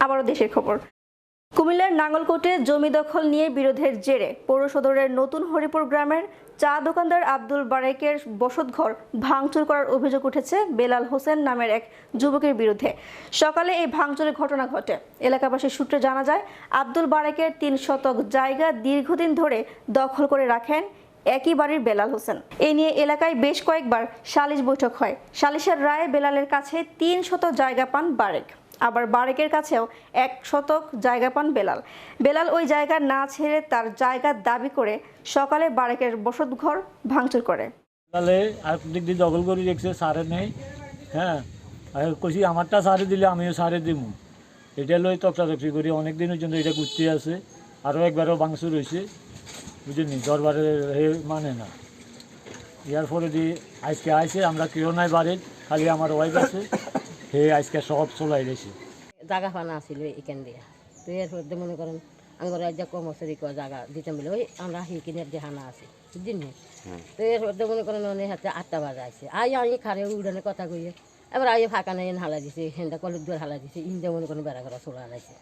আবারও দেশের খবর। কুমিল্লার নাঙ্গলকোটে জমি দখল নিয়ে বিরোধের জেরে পৌর সদরের নতুন হরিপুর গ্রামের চা দোকানদার আব্দুল বারেকের বসতঘর ভাঙচুর করার অভিযোগ উঠেছে বেলাল হোসেন নামের এক যুবকের বিরুদ্ধে। সকালে এই ভাঙচুরের ঘটনা ঘটে। এলাকাবাসীর সূত্রে জানা যায়, আব্দুল বারেকের ৩ শতক জায়গা দীর্ঘদিন ধরে দখল করে রাখেন একই বাড়ির বেলাল হোসেন। এ নিয়ে এলাকায় বেশ কয়েকবার সালিশ বৈঠক হয়। সালিশের রায়ে বেলালের কাছে ৩ শতক জায়গা পান বারেক, আবার বারেকের কাছেও 1 শতক জায়গা পান বেলাল। বেলাল ওই জায়গা না ছেড়ে তার জায়গা দাবি করে সকালে বারেকের বসতঘর ভাঙচুর করে। তাহলে একদিক দিয়ে দখল করে রেখেছে, সারে নেই। হ্যাঁ, আর কইছি আমারটা সারে দিলে আমিও সারে দিব। এটা লই তকতাতকি করি অনেক দিন পর্যন্ত এটা ঘুরতে আছে। আরও একবারও ভাঙচুর হয়েছে, বুঝলি দরবারে মানে না। ইয়ার ফলে দিয়ে আজকে আইসে আমরা কেউ নাই বাড়ির, খালি আমার ওয়াইফ আছে, হে আজকে সব চলাই গেছে। জায়গা ফানা আসছিল এখান দিয়ে, তো এর মধ্যে মনে করেন আমার রাজ্য কর্মচারী জায়গা দিতে মিলে ওই আমরা সেইখানের যে হানা আছে বুঝলি। তো এর মধ্যে মনে করেন অনেক হাতে 8টা বাজে আসছে, আমি খারে উড়ানের কথা কইয়ে এবার ফাঁকা নেই হালা দিছে, হেনটা কলের দুয়ার হালা দিছে, ইন্দা মনে করেন বেড়া করা চলে হালাইছে।